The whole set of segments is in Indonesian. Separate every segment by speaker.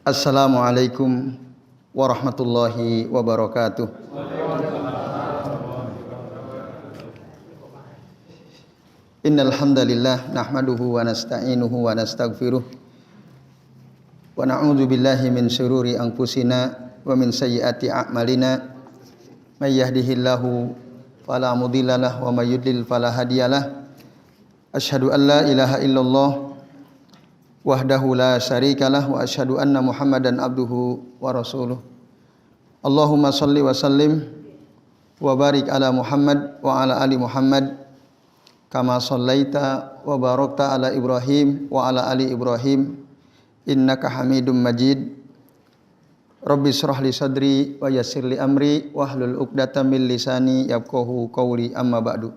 Speaker 1: Assalamualaikum warahmatullahi wabarakatuh. Innal hamdalillah nahmaduhu wa nasta'inuhu wa nastaghfiruh wa na'udzu billahi min syururi anfusina wa min sayyiati a'malina. May yahdihillahu fala mudhillalah wa may yudlil fala hadiyalah. Asyhadu an la ilaha illallah wahdahu la syarikalah wa asyhadu anna Muhammadan abduhu wa rasuluh. Allahumma shalli wa sallim wa barik ala Muhammad wa ala ali Muhammad kama shallaita wa barakta ala Ibrahim wa ala ali Ibrahim innaka Hamidum Majid. Rabbi shrah li sadri wa yassir li amri wahlul 'uqdatam min lisani yafqahu qawli, amma ba'du.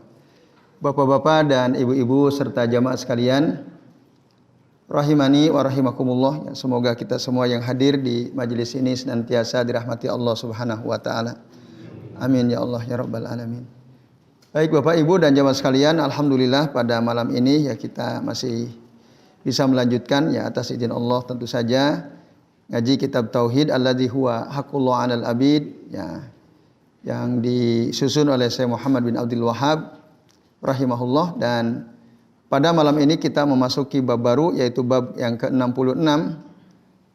Speaker 1: Bapak-bapak dan ibu-ibu serta jamaah sekalian, rahimani wa rahimakumullah. Semoga kita semua yang hadir di majelis ini senantiasa dirahmati Allah Subhanahu wa taala. Amin ya Allah ya rabbal alamin. Baik Bapak Ibu dan jamaah sekalian, alhamdulillah pada malam ini ya kita masih bisa melanjutkan ya atas izin Allah tentu saja ngaji kitab tauhid alladzi huwa haqqullah 'alal abid ya, yang disusun oleh Syekh Muhammad bin Abdul Wahhab rahimahullah. Dan pada malam ini kita memasuki bab baru, yaitu bab yang ke-66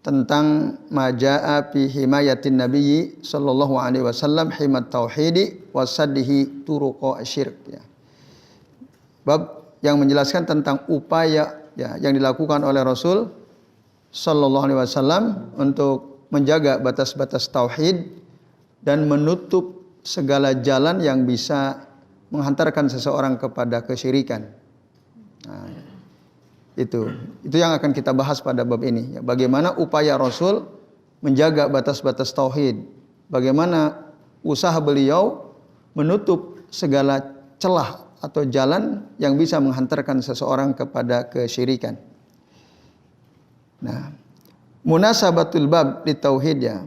Speaker 1: tentang majaa fi himayatin nabiyyi sallallahu alaihi wasallam himat tauhidi wa saddihi turuqa asyirk ya. Bab yang menjelaskan tentang upaya ya yang dilakukan oleh Rasul sallallahu alaihi wasallam untuk menjaga batas-batas tauhid dan menutup segala jalan yang bisa menghantarkan seseorang kepada kesyirikan. Nah, itu yang akan kita bahas pada bab ini ya. Bagaimana upaya Rasul menjaga batas-batas tauhid, bagaimana usaha beliau menutup segala celah atau jalan yang bisa menghantarkan seseorang kepada kesyirikan. Nah, munasabatul bab di tauhid ya.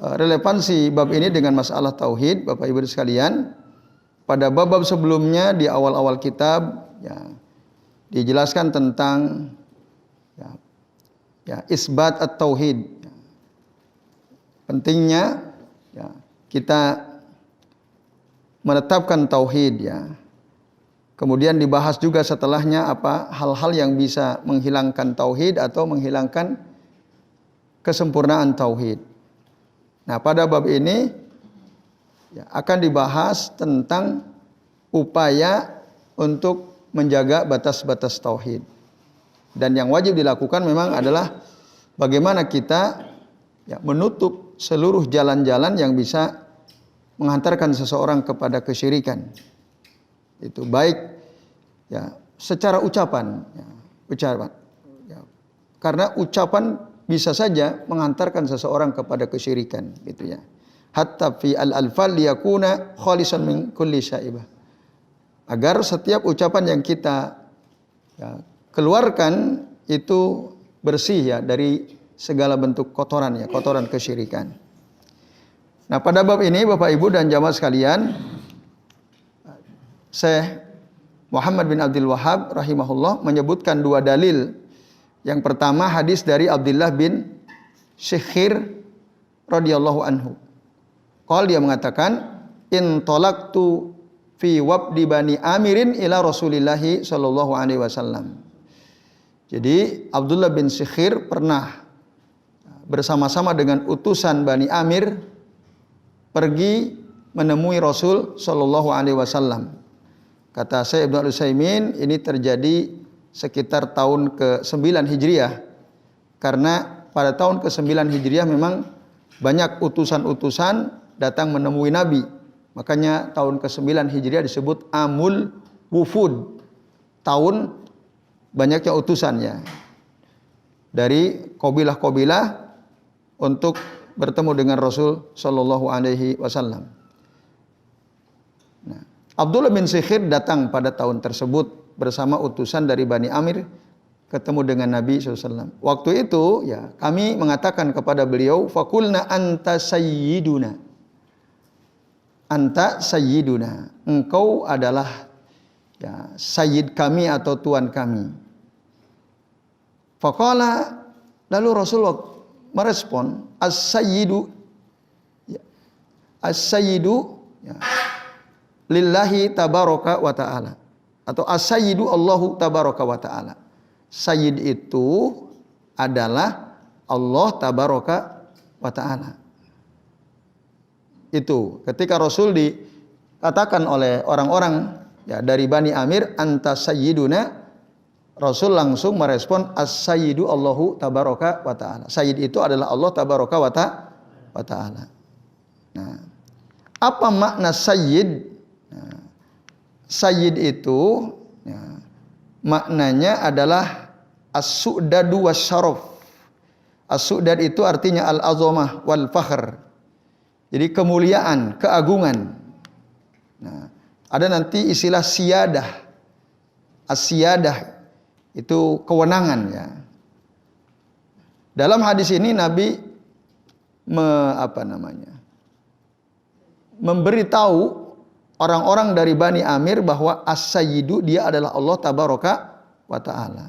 Speaker 1: Relevansi bab ini dengan masalah tauhid, Bapak Ibu sekalian. Pada bab-bab sebelumnya di awal-awal kitab ya dijelaskan tentang isbat at-tauhid. Pentingnya ya, kita menetapkan tauhid ya. Kemudian dibahas juga setelahnya apa hal-hal yang bisa menghilangkan tauhid atau menghilangkan kesempurnaan tauhid. Nah, pada bab ini ya, akan dibahas tentang upaya untuk menjaga batas-batas tauhid. Dan yang wajib dilakukan memang adalah bagaimana kita ya, menutup seluruh jalan-jalan yang bisa menghantarkan seseorang kepada kesyirikan. Itu baik ya secara ucapan ya, ya. Karena ucapan bisa saja menghantarkan seseorang kepada kesyirikan gitu ya. Hatta fi al-alfal liyakuna khalisan min kulli syaibah. Agar setiap ucapan yang kita ya, keluarkan itu bersih ya dari segala bentuk kotoran ya, kotoran kesyirikan. Nah, pada bab ini Bapak Ibu dan jamaah sekalian, Syekh Muhammad bin Abdul Wahhab rahimahullah menyebutkan dua dalil. Yang pertama hadis dari Abdullah bin Syikhir radhiyallahu anhu. Dia mengatakan in talaqtu fi wabdi bani Amirin ila Rasulillahi sallallahu alaihi wasallam. Jadi Abdullah bin Syikhir pernah bersama-sama dengan utusan Bani Amir pergi menemui Rasul sallallahu alaihi wasallam. Kata Syekh Ibnu Utsaimin, ini terjadi sekitar tahun ke-9 Hijriah. Karena pada tahun ke-9 Hijriah memang banyak utusan-utusan datang menemui Nabi. Makanya tahun ke-9 Hijriah disebut Amul Wufud. Tahun banyaknya utusannya. Dari kabilah-kabilah untuk bertemu dengan Rasul sallallahu alaihi wasallam. Nah, Abdullah bin Syikhir datang pada tahun tersebut bersama utusan dari Bani Amir ketemu dengan Nabi SAW. Waktu itu ya kami mengatakan kepada beliau, fakulna anta sayyiduna. Anta sayyiduna. Engkau adalah ya sayyid kami atau tuan kami. Faqala, lalu Rasulullah merespon as-sayyidu, ya, as-sayyidu, ya, lillahi tabaraka wa ta'ala, atau as-sayyidu Allahu tabaraka wa ta'ala. Sayyid itu adalah Allah tabaraka wa ta'ala. Itu ketika Rasul dikatakan oleh orang-orang, ya, dari Bani Amir, anta sayyiduna, Rasul langsung merespon as-sayyidu Allahu tabaraka wa ta'ala. Sayyid itu adalah Allah tabaraka wa ta'ala. Nah, apa makna sayyid? Nah, sayyid itu, ya, maknanya adalah as-su'dadu wasyaraf. As-su'dad itu artinya al-azamah wal fakhr. Jadi kemuliaan, keagungan. Nah, ada nanti istilah siyadah. As-siyadah itu kewenangan, ya. Dalam hadis ini Nabi memberitahu orang-orang dari Bani Amir bahwa as-sayyidu dia adalah Allah tabaraka wa ta'ala.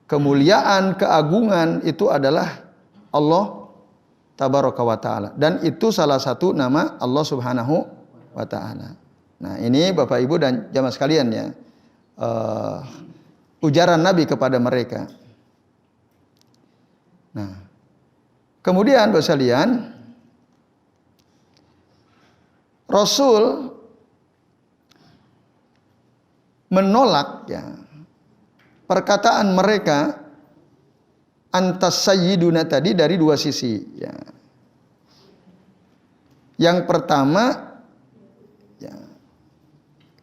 Speaker 1: Kemuliaan, keagungan itu adalah Allah tabaraka wa ta'ala, dan itu salah satu nama Allah subhanahu wa ta'ala. Nah, ini Bapak Ibu dan jamaah sekalian, ya, ujaran Nabi kepada mereka. Nah, kemudian Bapak sekalian, Rasul menolak, ya, perkataan mereka antas sayyiduna tadi dari dua sisi, ya. Yang pertama, ya,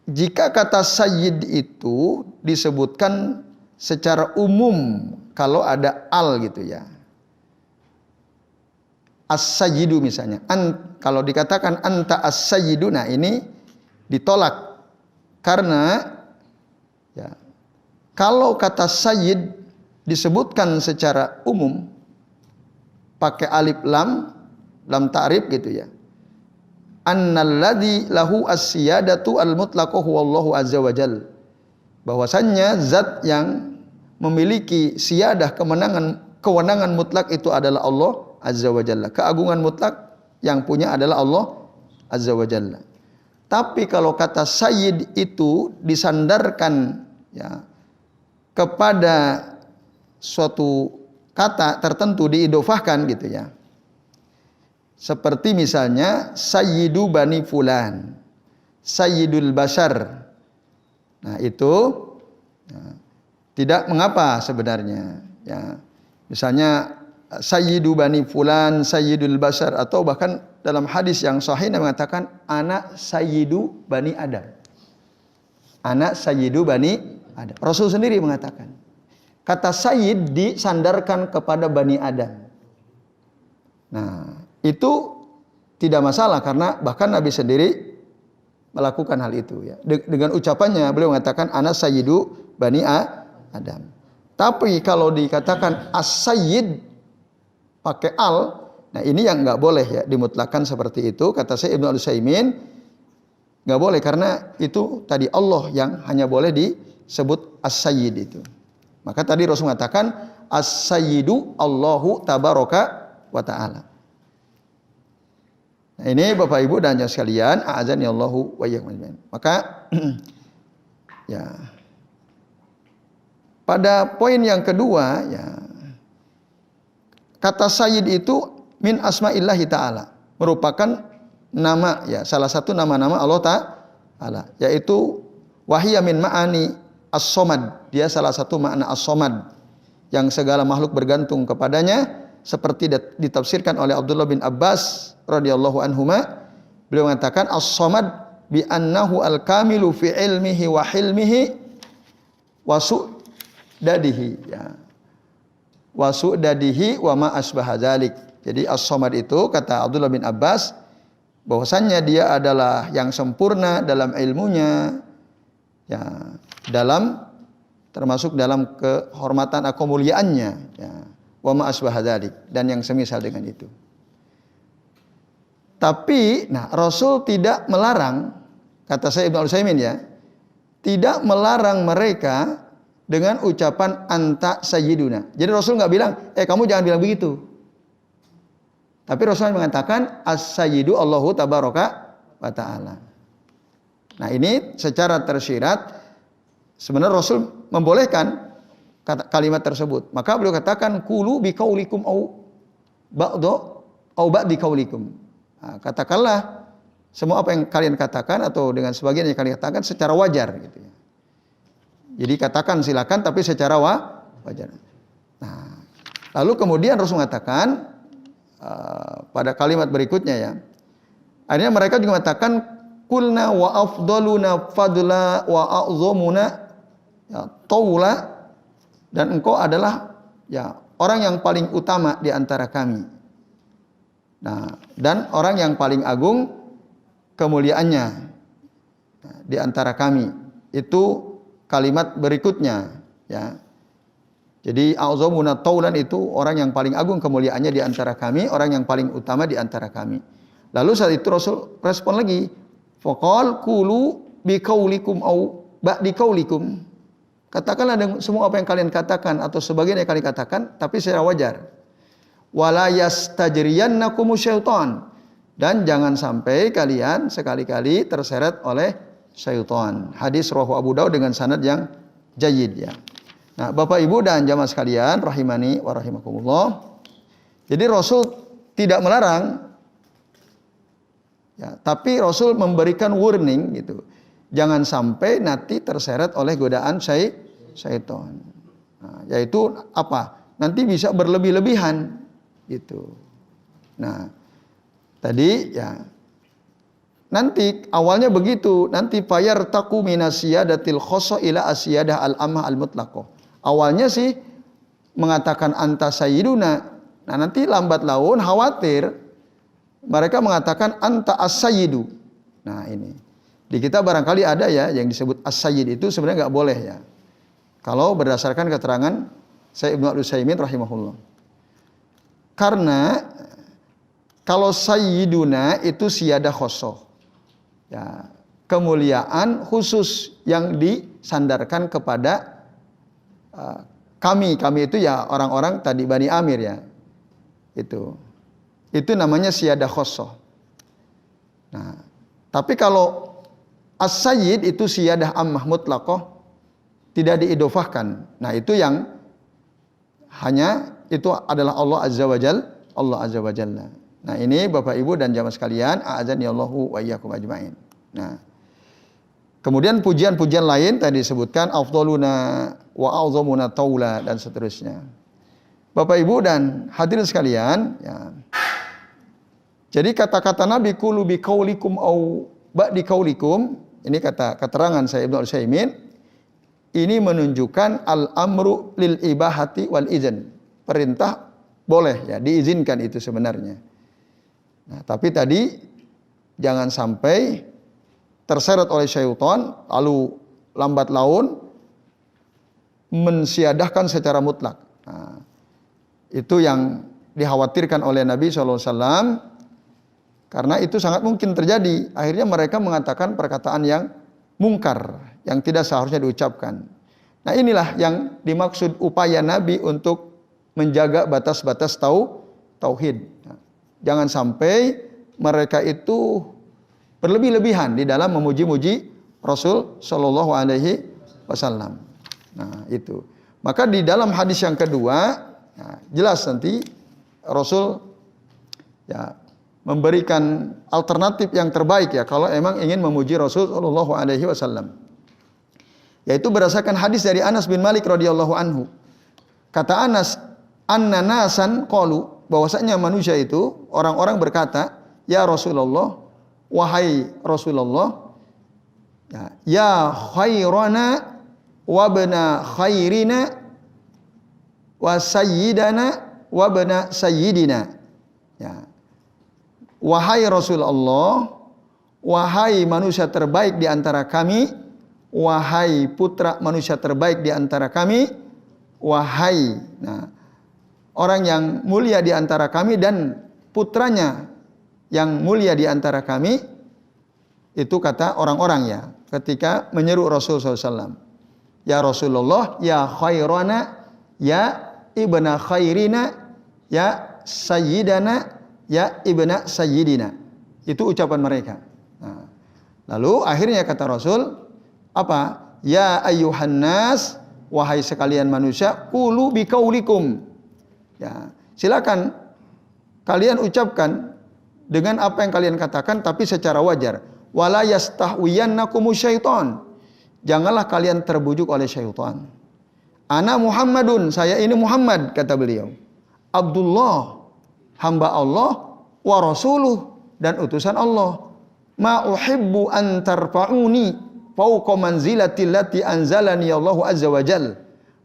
Speaker 1: jika kata sayyid itu disebutkan secara umum kalau ada al gitu, ya. As-sayyidu misalnya, kalau dikatakan anta as-sayyidu, nah ini ditolak karena, ya, kalau kata sayyid disebutkan secara umum pakai alif lam ta'rif gitu, ya. Annalladzi lahu as-siyadatu al-mutlaqah huwallahu azza wajal. Bahwasannya zat yang memiliki siyadah, kewenangan mutlak itu adalah Allah azza wajalla. Keagungan mutlak yang punya adalah Allah azza wajalla. Tapi kalau kata sayyid itu disandarkan, ya, kepada suatu kata tertentu, diidofahkan gitu, ya. Seperti misalnya sayyidu bani fulan, sayyidul bashar. Nah, itu, ya, tidak mengapa sebenarnya, ya. Misalnya sayyidu bani fulan, sayyidul bashar, atau bahkan dalam hadis yang sahih mengatakan anak sayyidu bani Adam. Anak sayyidu bani Adam. Rasul sendiri mengatakan kata sayyid disandarkan kepada Bani Adam. Nah, itu tidak masalah karena bahkan Nabi sendiri melakukan hal itu, ya. Dengan ucapannya beliau mengatakan ana sayyidu Bani Adam. Tapi kalau dikatakan as-sayyid pakai al, nah ini yang nggak boleh, ya, dimutlakan seperti itu. Kata saya Ibnu Al-Utsaimin nggak boleh karena itu tadi Allah yang hanya boleh disebut as-sayyid itu. Maka tadi Rasul mengatakan as-sayyidu Allahu tabaraka wa ta'ala. Nah, ini Bapak Ibu dan jamaah sekalian, a'azani Allahu wa iyyakum ajmain. Maka ya, pada poin yang kedua, ya, kata sayyid itu min asma'illahi ta'ala, merupakan nama, ya, salah satu nama-nama Allah Ta'ala, yaitu wahiyya min ma'ani as-somad. Dia salah satu makna as-somad, yang segala makhluk bergantung kepadanya, seperti ditafsirkan oleh Abdullah bin Abbas radhiyallahu anhuma. Beliau mengatakan as-somad bi annahu al-kamilu fi ilmihi wa hilmihi wa su'dadihi, ya, wa su'dadihi wa ma asbaha dzalik. Jadi as-somad itu kata Abdullah bin Abbas bahwasannya dia adalah yang sempurna dalam ilmunya, ya, termasuk dalam kehormatan kemuliaannya, ya, wa ma asbaha dzalik, dan yang semisal dengan itu. Tapi, nah, Rasul tidak melarang, kata saya Ibnu Utsaimin, ya, tidak melarang mereka dengan ucapan anta sayyiduna. Jadi Rasul nggak bilang, kamu jangan bilang begitu. Tapi Rasul mengatakan as-sayyidu Allahu tabaraka wa ta'ala. Nah ini secara tersirat sebenarnya Rasul membolehkan kalimat tersebut. Maka beliau katakan qulu bi qaulikum au ba'di qaulikum. Nah, katakanlah semua apa yang kalian katakan atau dengan sebagian yang kalian katakan secara wajar gitu ya. Jadi katakan silakan tapi secara wajar. Nah, lalu kemudian Rasul mengatakan pada kalimat berikutnya ya. Akhirnya mereka juga mengatakan kulna wa afdaluna fadla wa a'zamuna ya taula, dan engkau adalah ya orang yang paling utama di antara kami. Nah, dan orang yang paling agung kemuliaannya di antara kami. Itu kalimat berikutnya ya. Jadi a'zamuna taulan itu orang yang paling agung kemuliaannya di antara kami, orang yang paling utama di antara kami. Lalu saat itu Rasul respon lagi, faqal qulu bi qaulikum au ba'di qaulikum. Katakanlah semua apa yang kalian katakan atau sebagian yang kalian katakan tapi secara wajar. Wala yastajriyannakum syaitan, dan jangan sampai kalian sekali-kali terseret oleh syaitan. Hadis riwayat Abu Daud dengan sanad yang jayyid ya. Nah, Bapak Ibu dan jamaah sekalian rahimani wa rahimakumullah. Jadi Rasul tidak melarang ya, tapi Rasul memberikan warning gitu. Jangan sampai nanti terseret oleh godaan syaitan. Nah, yaitu apa? Nanti bisa berlebih-lebihan gitu. Nah, tadi ya nanti awalnya begitu, nanti fayar taku minasiyadatil khoso ila asiyadah al-amah al-mutlaqah. Awalnya sih mengatakan anta sayyiduna. Nah, nanti lambat laun khawatir mereka mengatakan anta as-sayyidu. Nah, ini. Di kita barangkali ada ya yang disebut as-sayyid, itu sebenarnya nggak boleh ya. Kalau berdasarkan keterangan Syekh Ibnu Utsaimin rahimahullah. Karena kalau sayyiduna itu siyadah khosoh. Ya, kemuliaan khusus yang disandarkan kepada kami itu ya orang-orang tadi Bani Amir ya. Itu namanya siyadah khosoh. Nah, tapi kalau as-sayyid itu siyadah ammah mutlaqah, tidak diidofahkan. Nah, itu yang hanya itu adalah Allah Azza wa Jalla. Nah, ini Bapak Ibu dan jamaah sekalian, a'adzani Allahu wa iyyakum ajmain. Nah, kemudian pujian-pujian lain tadi disebutkan afdaluna wa a'zamuna taula dan seterusnya. Bapak Ibu dan hadirin sekalian, ya. Jadi kata-kata Nabi qulu bi qaulikum au ba'di qaulikum, ini kata keterangan saya Ibnu Utsaimin, ini menunjukkan al-amru lil ibahati wal izin. Perintah boleh ya, diizinkan itu sebenarnya. Nah, tapi tadi jangan sampai terseret oleh syaitan lalu lambat laun mensiadahkan secara mutlak. Nah, itu yang dikhawatirkan oleh Nabi SAW, karena itu sangat mungkin terjadi. Akhirnya mereka mengatakan perkataan yang mungkar, yang tidak seharusnya diucapkan. Nah, inilah yang dimaksud upaya Nabi untuk menjaga batas-batas tauhid. Nah, jangan sampai mereka itu berlebih-lebihan di dalam memuji-muji Rasul Shallallahu Alaihi Wasallam. Nah, itu. Maka di dalam hadis yang kedua, nah, jelas nanti Rasul ya memberikan alternatif yang terbaik ya kalau emang ingin memuji Rasul Shallallahu Alaihi Wasallam. Yaitu berdasarkan hadis dari Anas bin Malik radhiyallahu anhu. Kata Anas, anna nasan qalu, bahwasanya manusia itu orang-orang berkata, ya Rasulullah, wahai Rasulullah, ya khairana wa bana khairina wa sayyidana wa bana sayyidina. Ya. Wahai Rasulullah, wahai manusia terbaik di antara kami, wahai putra manusia terbaik di antara kami, wahai orang yang mulia di antara kami dan putranya yang mulia di antara kami. Itu kata orang-orang ya ketika menyeru Rasul SAW. ya Rasulullah, ya khairana, ya ibna khairina, ya sayyidana, ya ibna sayyidina. Itu ucapan mereka. Nah, lalu akhirnya kata Rasul, apa? Ya ayyuhan nas, wahai sekalian manusia, qulu biqaulikum. Ya, silakan kalian ucapkan dengan apa yang kalian katakan, tapi secara wajar. Wala yastahwiyannakumus syaitan. Janganlah kalian terbujuk oleh syaitan. Ana Muhammadun, saya ini Muhammad, kata beliau. Abdullah, hamba Allah, wa rasuluh, dan utusan Allah. Ma uhibbu an tarfa'uni fauqa manzilati allati anzalani Allahu azza wa jal.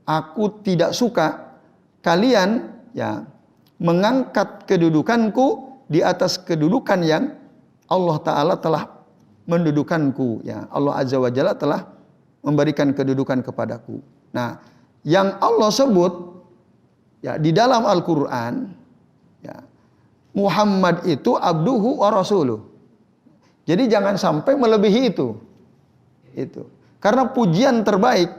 Speaker 1: Aku tidak suka kalian ya mengangkat kedudukanku di atas kedudukan yang Allah Ta'ala telah mendudukanku. Ya, Allah azza wa jalla telah memberikan kedudukan kepadaku. Nah, yang Allah sebut ya di dalam Al-Qur'an ya, Muhammad itu abduhu wa rasuluh. Jadi jangan sampai melebihi itu. Itu. Karena pujian terbaik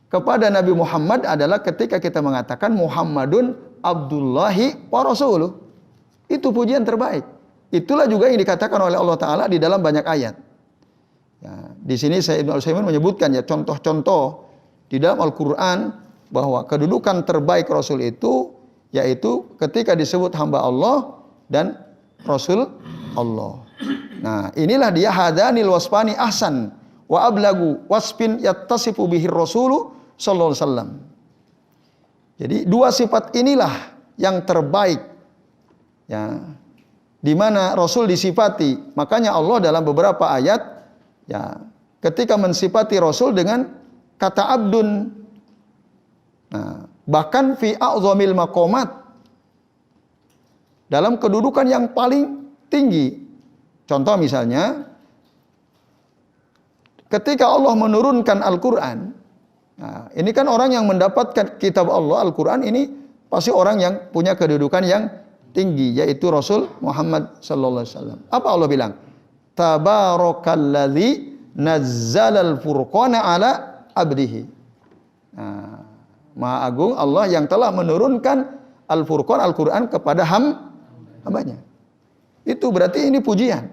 Speaker 1: kepada Nabi Muhammad adalah ketika kita mengatakan Muhammadun Abdullahi wa rasuluh. Itu pujian terbaik. Itulah juga yang dikatakan oleh Allah Ta'ala di dalam banyak ayat. Ya, di sini saya Ibnu Utsaimin menyebutkan ya contoh-contoh di dalam Al-Qur'an bahwa kedudukan terbaik Rasul itu yaitu ketika disebut hamba Allah dan Rasul Allah. Nah, inilah dia hadanil wasfani ahsan wa ablagu wasfin yattasifu bihir rasulu sallallahu alaihi wasallam. Jadi dua sifat inilah yang terbaik ya di mana Rasul disifati. Makanya Allah dalam beberapa ayat ya, ketika mensifati Rasul dengan kata abdun. Nah, bahkan fi a'zamil maqamat, dalam kedudukan yang paling tinggi. Contoh misalnya, ketika Allah menurunkan Al-Quran, nah, ini kan orang yang mendapatkan kitab Allah, Al-Quran ini pasti orang yang punya kedudukan yang tinggi, yaitu Rasul Muhammad sallallahu alaihi wasallam. Apa Allah bilang? Tabarakalladzi nazzalal furqana ala abdihi. Nah, Maha Agung Allah yang telah menurunkan Al-Furqan, Al-Quran kepada hambanya. Itu berarti ini pujian.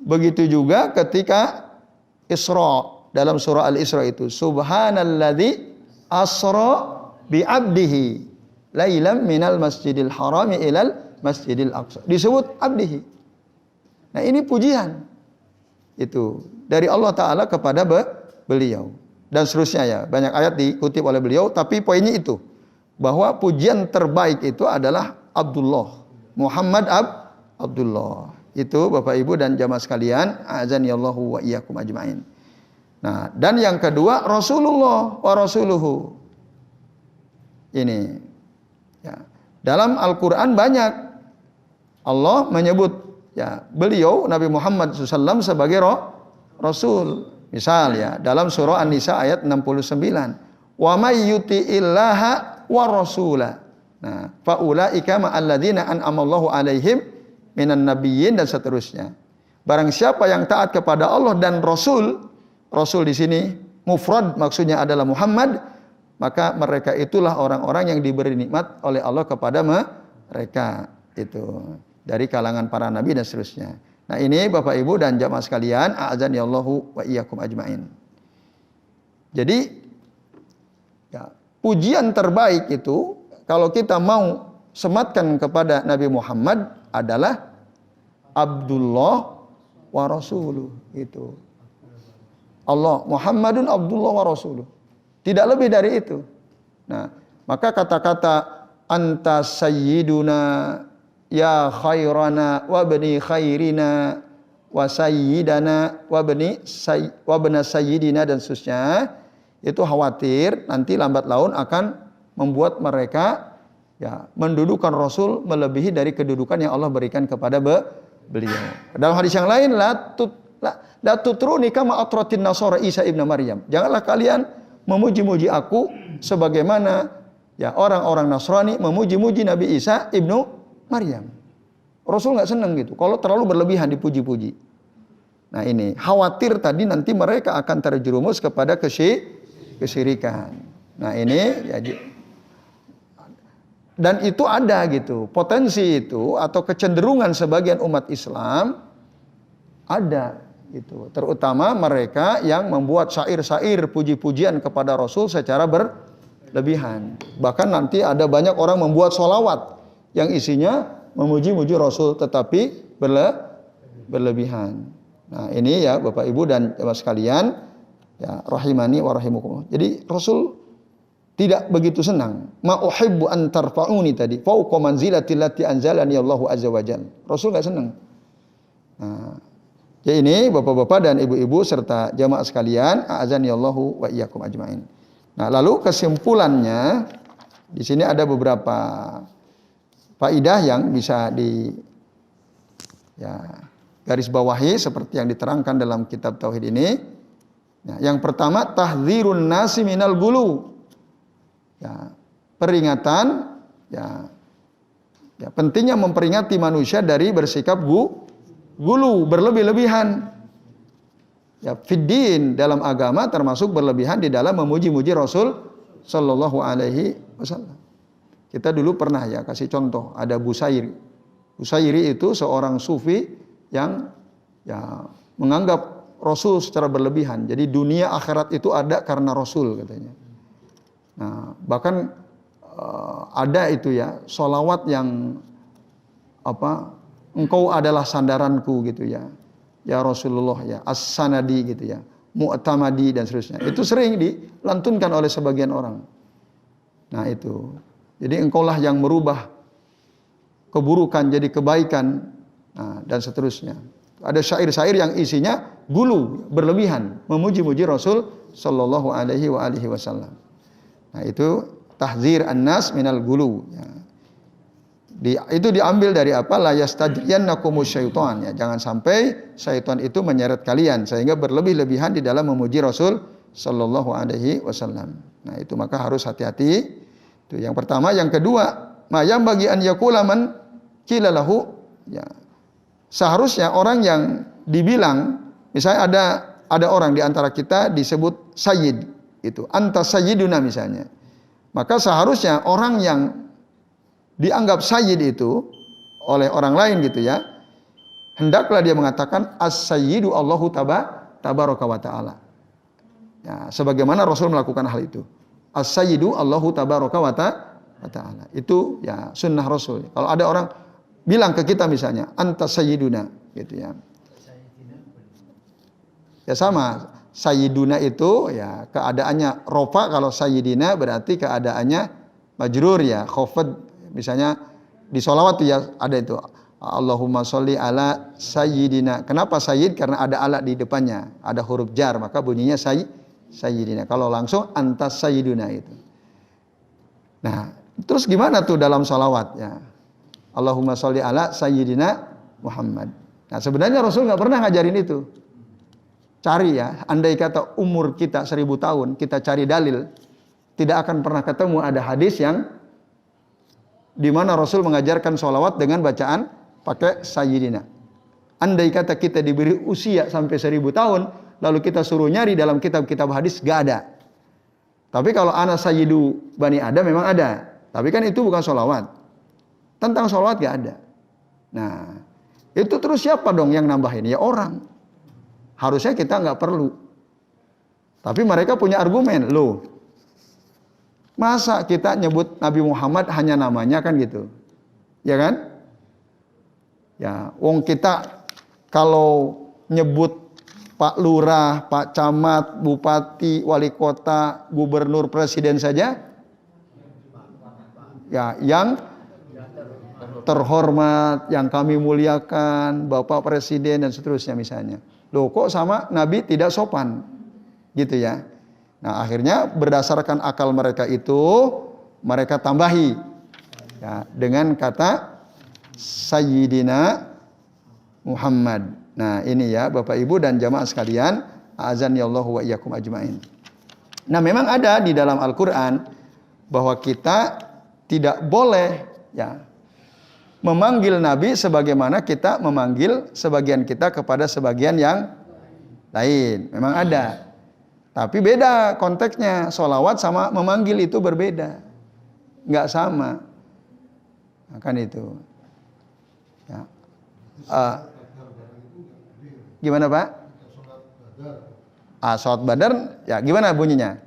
Speaker 1: Begitu juga ketika Isra, dalam surah Al-Isra itu. Subhanalladzi asra bi'abdihi lailam minal masjidil harami ilal masjidil aqsa. Disebut abdihi. Nah, ini pujian. Itu dari Allah Ta'ala kepada beliau. Dan seterusnya ya. Banyak ayat dikutip oleh beliau. Tapi poinnya itu. Bahwa pujian terbaik itu adalah Abdullah. Muhammad Abdullah. Itu Bapak Ibu dan jamaah sekalian. A'azanillahu wa iyyakum ajma'in. Nah, dan yang kedua Rasulullah wa rasuluhu. Ini. Ya. Dalam Al-Quran banyak. Allah menyebut ya, beliau Nabi Muhammad SAW sebagai Rasul. Misal ya, dalam surah An-Nisa ayat 69. Wa may yuti'illaha wa rasula. Nah, fa ulaika ma'alladzina an'amallahu alaihim minan nabiyyin dan seterusnya. Barang siapa yang taat kepada Allah dan Rasul, Rasul di sini mufrad maksudnya adalah Muhammad, maka mereka itulah orang-orang yang diberi nikmat oleh Allah kepada mereka. Itu dari kalangan para nabi dan seterusnya. Nah, ini Bapak Ibu dan jamaah sekalian, a'adzanillahu wa iyyakum ajmain. Jadi ya, pujian terbaik itu kalau kita mau sematkan kepada Nabi Muhammad adalah Abdullah wa rasuluh. Itu. Allah Muhammadun Abdullah wa rasuluh. Tidak lebih dari itu. Nah, maka kata-kata anta sayyiduna ya khairana wa bani khairina wa sayyidana wa bani sayyidina dan seterusnya, itu khawatir nanti lambat laun akan membuat mereka ya mendudukan Rasul melebihi dari kedudukan yang Allah berikan kepada beliau. Dalam hadis yang lain la tutruni kama atratin nasara Isa ibn Maryam. Janganlah kalian memuji-muji aku sebagaimana ya orang-orang Nasrani memuji-muji Nabi Isa ibnu Maryam. Rasul nggak senang gitu. Kalau terlalu berlebihan dipuji-puji. Nah ini khawatir tadi nanti mereka akan terjerumus kepada kesyirikan. Nah ini ya, dan itu ada gitu potensi itu atau kecenderungan sebagian umat Islam ada gitu, terutama mereka yang membuat syair-syair puji-pujian kepada Rasul secara berlebihan. Bahkan nanti ada banyak orang membuat sholawat yang isinya memuji-muji Rasul tetapi berlebihan. Nah ini ya Bapak Ibu dan jemaah sekalian ya rahimani wa rahimakumullah. Jadi Rasul tidak begitu senang. Ma uhibbu an tarfa'uni tadi fauqa manzilati allati anzalani Allahu azza wajalla. Rasul enggak senang. Nah, ya ini Bapak-bapak dan Ibu-ibu serta jamaah sekalian, a'azani Allahu wa iyyakum ajmain. Nah, lalu kesimpulannya di sini ada beberapa faidah yang bisa garis bawahi seperti yang diterangkan dalam kitab tauhid ini. Ya, yang pertama tahdzirun nasi minal gulu. Ya, peringatan ya pentingnya memperingati manusia dari bersikap gulu, berlebih-lebihan. Ya, fiddin dalam agama termasuk berlebihan di dalam memuji-muji Rasul sallallahu alaihi wasallam. Kita dulu pernah ya kasih contoh, ada Busairi. Busairi itu seorang sufi yang ya menganggap Rasul secara berlebihan. Jadi dunia akhirat itu ada karena Rasul katanya. Nah, bahkan ada itu ya sholawat yang engkau adalah sandaranku gitu ya. Ya Rasulullah ya, as-sanadi gitu ya. Mu'tamadi dan seterusnya. Itu sering dilantunkan oleh sebagian orang. Nah, itu. Jadi engkaulah yang merubah keburukan jadi kebaikan. Nah, dan seterusnya. Ada syair-syair yang isinya gulu, berlebihan, memuji-muji Rasul sallallahu alaihi wasallam. Nah, itu tahzir an-nas minal gulu ya. Itu diambil dari apa? La yastajriyannakumus syaitan ya. Jangan sampai syaitan itu menyeret kalian sehingga berlebih-lebihan di dalam memuji Rasul sallallahu alaihi wasallam. Nah, itu maka harus hati-hati. Itu yang pertama, yang kedua, mayam bagi an yaqula man qila lahu ya. Seharusnya orang yang dibilang, misalnya ada orang di antara kita disebut sayyid itu, anta sayyiduna misalnya. Maka seharusnya orang yang dianggap sayyid itu oleh orang lain gitu ya, hendaklah dia mengatakan as-sayyidu Allahu tabaraka wa ta'ala. Ya, sebagaimana Rasul melakukan hal itu. As-sayyidu Allahu tabaraka wa ta'ala. Itu ya sunnah Rasul. Kalau ada orang bilang ke kita misalnya anta sayyiduna gitu ya. Ya sama, sayyiduna itu ya keadaannya rofa, kalau sayyidina berarti keadaannya majrur ya, khafad. Misalnya di sholawat ya ada itu Allahumma sholli ala sayyidina. Kenapa sayyid? Karena ada ala di depannya, ada huruf jar, maka bunyinya sayyidina. Kalau langsung anta sayyiduna itu. Nah, terus gimana tuh dalam sholawat ya? Allahumma sholli ala sayyidina Muhammad. Nah, sebenarnya Rasul nggak pernah ngajarin itu. Cari ya, andai kata umur kita 1000 tahun, kita cari dalil, tidak akan pernah ketemu ada hadis yang di mana Rasul mengajarkan sholawat dengan bacaan pakai sayyidina. Andai kata kita diberi usia sampai 1000 tahun, lalu kita suruh nyari dalam kitab-kitab hadis, gak ada. Tapi kalau ana sayyidu bani Adam memang ada. Tapi kan itu bukan sholawat. Tentang sholawat gak ada. Nah, itu terus siapa dong yang nambahin? Ya orang. Harusnya kita gak perlu. Tapi mereka punya argumen. Loh, masa kita nyebut Nabi Muhammad hanya namanya kan gitu? Ya kan? Ya, wong kita kalau nyebut Pak Lurah, Pak Camat, Bupati, Wali Kota, Gubernur, Presiden saja, ya yang terhormat, yang kami muliakan, Bapak Presiden dan seterusnya misalnya. Loh, kok sama Nabi tidak sopan? Gitu ya. Nah, akhirnya berdasarkan akal mereka itu, mereka tambahi ya, dengan kata Sayyidina Muhammad. Nah, ini ya Bapak Ibu dan jamaah sekalian, azanillahu wa iyyakum ajmain. Nah, memang ada di dalam Al-Qur'an bahwa kita tidak boleh ya memanggil Nabi sebagaimana kita memanggil sebagian kita kepada sebagian yang lain, memang ada. Tapi beda konteksnya, sholawat sama memanggil itu berbeda, nggak sama. Nah, kan itu. Ya. Gimana Pak? Sholat badar, ya gimana bunyinya?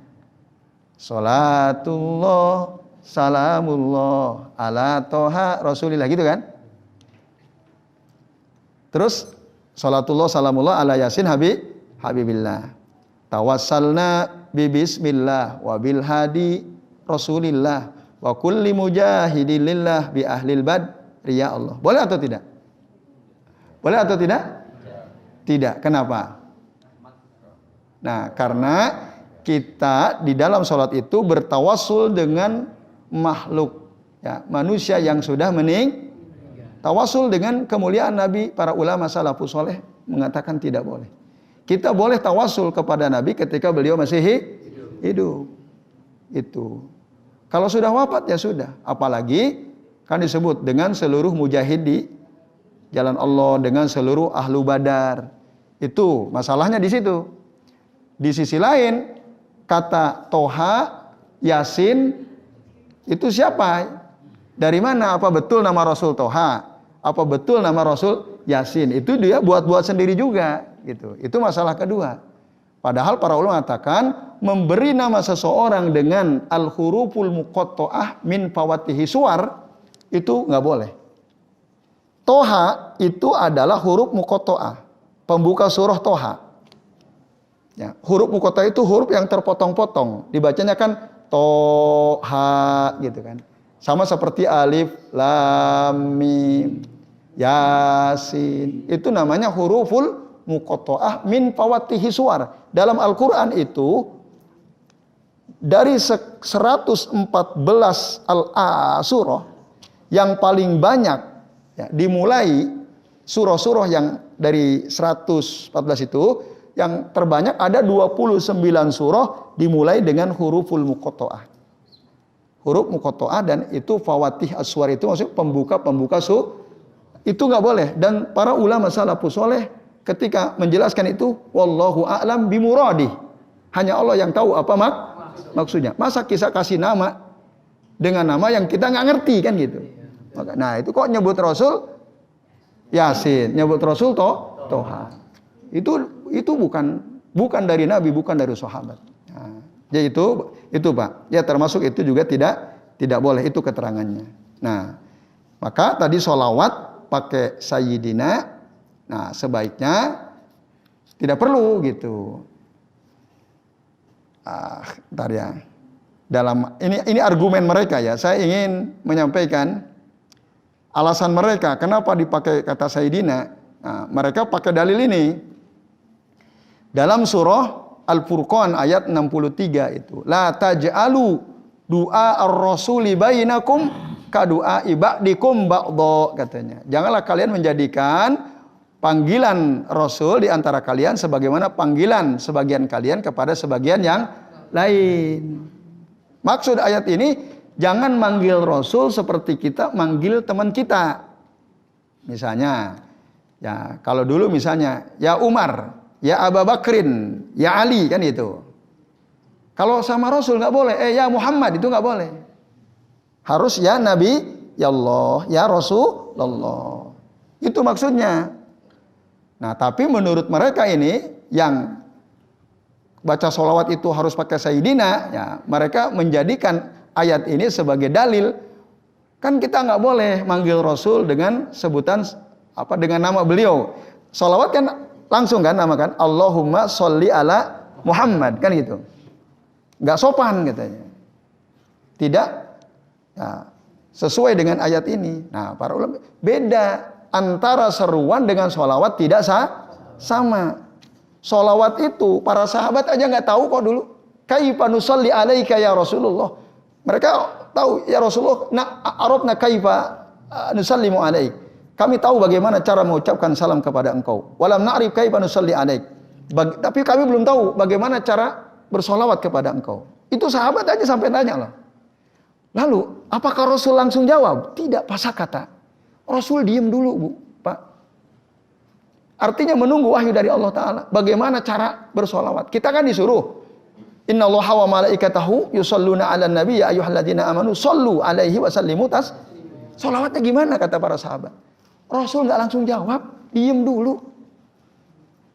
Speaker 1: Sholatullah, salamullah, ala toha rasulillah, gitu kan? Terus, sholatullah, salamullah, ala yasin habibillah. Tawassalna bibismillah, wabil hadi rasulillah, wa kulli mujahidin lillah bi ahlil badri ya Allah. Boleh atau tidak? Boleh atau tidak? Tidak. Kenapa? Nah, karena kita di dalam sholat itu bertawassul dengan makhluk, ya, manusia yang sudah tawassul dengan kemuliaan Nabi. Para ulama salafus soleh mengatakan tidak boleh. Kita boleh tawassul kepada Nabi ketika beliau masih hidup. Itu. Kalau sudah wafat ya sudah. Apalagi kan disebut dengan seluruh mujahid di jalan Allah, dengan seluruh ahlu badar. Itu masalahnya di situ. Di sisi lain, kata Toha, Yasin, itu siapa? Dari mana? Apa betul nama Rasul Toha? Apa betul nama Rasul Yasin? Itu dia buat-buat sendiri juga. Gitu. Itu masalah kedua. Padahal para ulama mengatakan, memberi nama seseorang dengan al-huruful muqatta'ah min fawatihi suwar, itu nggak boleh. Toha itu adalah huruf muqatta'ah, pembuka surah Toha. Ya, huruf muqatta'ah itu huruf yang terpotong-potong. Dibacanya kan Toha gitu kan. Sama seperti alif, lam, mim, yasin. Itu namanya huruful muqatta'ah min fawatihi suwar. Dalam Al-Quran itu dari 114 surah yang paling banyak, ya, dimulai surah-surah yang dari 114 itu, yang terbanyak ada 29 surah dimulai dengan huruful muqatta'ah. Huruf muqatta'ah, dan itu fawatih aswar, itu maksudnya pembuka itu nggak boleh. Dan para ulama salafus soleh ketika menjelaskan itu, wallahu a'lam bimuradi, hanya Allah yang tahu apa maksudnya. Masa kita kasih nama dengan nama yang kita nggak ngerti kan gitu. Nah itu kok nyebut Rasul Yasin, nyebut Rasul Toha. Itu bukan dari Nabi, bukan dari sahabat. Nah, ya itu Pak. Ya termasuk itu juga tidak boleh, itu keterangannya. Nah, maka tadi sholawat pakai sayyidina. Nah, sebaiknya tidak perlu gitu. Bentar ya. Dalam ini argumen mereka ya. Saya ingin menyampaikan alasan mereka kenapa dipakai kata sayyidina. Nah, mereka pakai dalil ini. Dalam surah Al-Furqan ayat 63 itu, la taj'alu du'a ar-rasuli bainakum ka du'a ibadikum ba'dha, katanya. Janganlah kalian menjadikan panggilan Rasul di antara kalian sebagaimana panggilan sebagian kalian kepada sebagian yang lain. Maksud ayat ini, jangan manggil Rasul seperti kita manggil teman kita. Misalnya, ya kalau dulu misalnya, ya Umar, ya Abu Bakrin, ya Ali, kan itu. Kalau sama Rasul nggak boleh, ya Muhammad, itu nggak boleh. Harus ya Nabi, ya Allah, ya Rasulullah. Itu maksudnya. Nah, tapi menurut mereka ini yang baca sholawat itu harus pakai sayyidina, ya mereka menjadikan ayat ini sebagai dalil. Kan kita nggak boleh manggil Rasul dengan sebutan dengan nama beliau. Sholawat kan langsung kan nama kan, Allahumma sholli ala Muhammad, kan gitu. Nggak sopan katanya. Tidak ya, sesuai dengan ayat ini. Nah, para ulama beda antara seruan dengan sholawat, tidak sama. Sholawat itu para sahabat aja nggak tahu kok dulu. Kaifa nusalli alaika ya Rasulullah. Mereka tahu ya Rasulullah, arabna kaifa nusallimu alaik. Kami tahu bagaimana cara mengucapkan salam kepada engkau. Walam na'rif kaifa nusalli alaik. Tapi kami belum tahu bagaimana cara bersolawat kepada engkau. Itu sahabat aja sampai tanya loh. Lalu, apakah Rasul langsung jawab? Tidak, pasakata. Rasul diam dulu, Pak. Artinya menunggu wahyu dari Allah Ta'ala. Bagaimana cara bersolawat. Kita kan disuruh. Inna allaha wa malaikatahu yusalluna ala nabi ya ayyuhalladzina amanu sallu alaihi wa sallimu tas. Solawatnya gimana kata para sahabat. Rasul nggak langsung jawab. Diem dulu.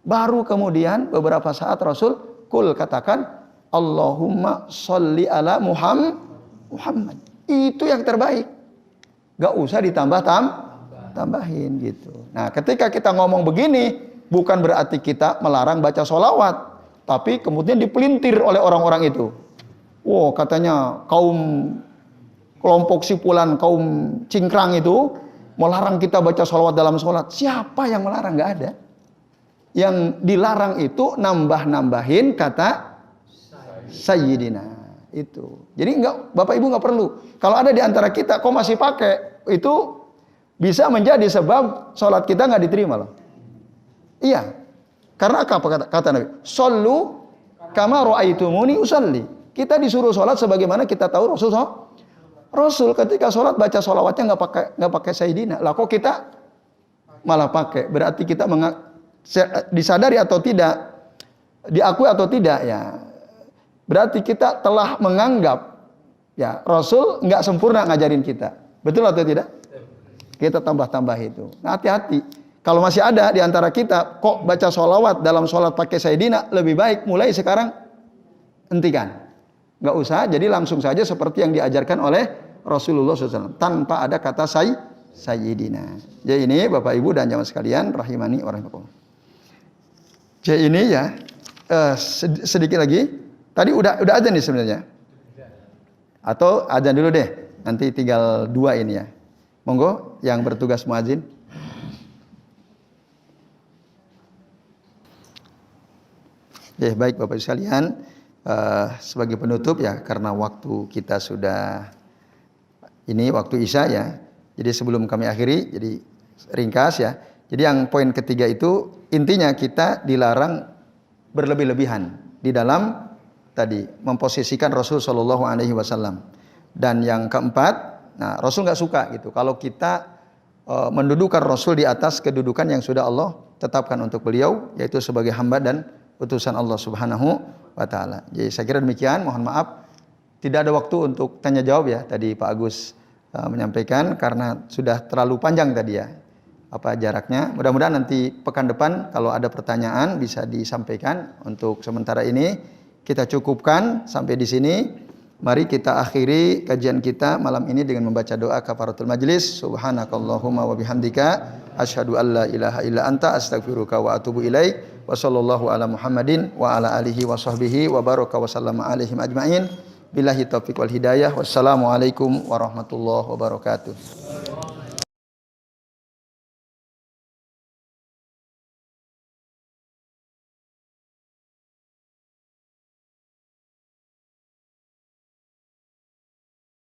Speaker 1: Baru kemudian beberapa saat Rasul katakan Allahumma sholli ala Muhammad. Itu yang terbaik. Gak usah tambahin gitu. Nah, ketika kita ngomong begini, bukan berarti kita melarang baca sholawat, tapi kemudian dipelintir oleh orang-orang itu. Wow, katanya kelompok sipulan, kaum cingkrang itu melarang kita baca sholawat dalam sholat. Siapa yang melarang? Gak ada. Yang dilarang itu nambah-nambahin kata Sayyidina. Itu. Jadi Bapak Ibu nggak perlu. Kalau ada di antara kita kok masih pakai, itu bisa menjadi sebab sholat kita nggak diterima loh. Iya. Karena apa kata Nabi? Shollu kama ra'aitumuni usalli. Kita disuruh sholat sebagaimana kita tahu Rasul ketika sholat baca sholawatnya nggak pakai Sayyidina. Lah kok kita malah pakai? Berarti kita disadari atau tidak, diakui atau tidak ya. Berarti kita telah menganggap ya Rasul nggak sempurna ngajarin kita. Betul atau tidak? Kita tambah-tambah itu. Nah, hati-hati. Kalau masih ada di antara kita kok baca sholawat dalam sholat pakai Sayyidina, lebih baik mulai sekarang hentikan. Nggak usah, jadi langsung saja seperti yang diajarkan oleh Rasulullah SAW. Tanpa ada kata Sayyidina. Jadi ini Bapak Ibu dan jamaah sekalian, rahimani wa rahimakumullah. Jadi ini ya, sedikit lagi. Tadi udah azan nih sebenarnya. Atau azan dulu deh. Nanti tinggal 2 ini ya. Monggo yang bertugas muadzin. Ya, baik Bapak Ibu sekalian, sebagai penutup ya, karena waktu kita sudah ini waktu Isya ya. Jadi sebelum kami akhiri, jadi ringkas ya. Jadi yang poin ketiga itu intinya kita dilarang berlebih-lebihan di dalam tadi memposisikan Rasul Shallallahu Alaihi Wasallam. Dan yang keempat, nah Rasul nggak suka gitu kalau kita mendudukan Rasul di atas kedudukan yang sudah Allah tetapkan untuk beliau, yaitu sebagai hamba dan utusan Allah Subhanahu wa Ta'ala. Jadi saya kira demikian. Mohon maaf tidak ada waktu untuk tanya jawab ya. Tadi Pak Agus menyampaikan karena sudah terlalu panjang tadi ya apa jaraknya. Mudah-mudahan nanti pekan depan kalau ada pertanyaan bisa disampaikan. Untuk sementara ini kita cukupkan sampai di sini. Mari kita akhiri kajian kita malam ini dengan membaca doa kafaratul majlis. Subhanakallahumma wa bihamdika asyhadu an la ilaha illa anta astaghfiruka wa atubu ilaik. Wa sallallahu ala Muhammadin wa ala alihi wa sahbihi wa baraka wa sallama alaihim ajmain. Billahi taufiq wal hidayah. Wassalamualaikum warahmatullahi wabarakatuh.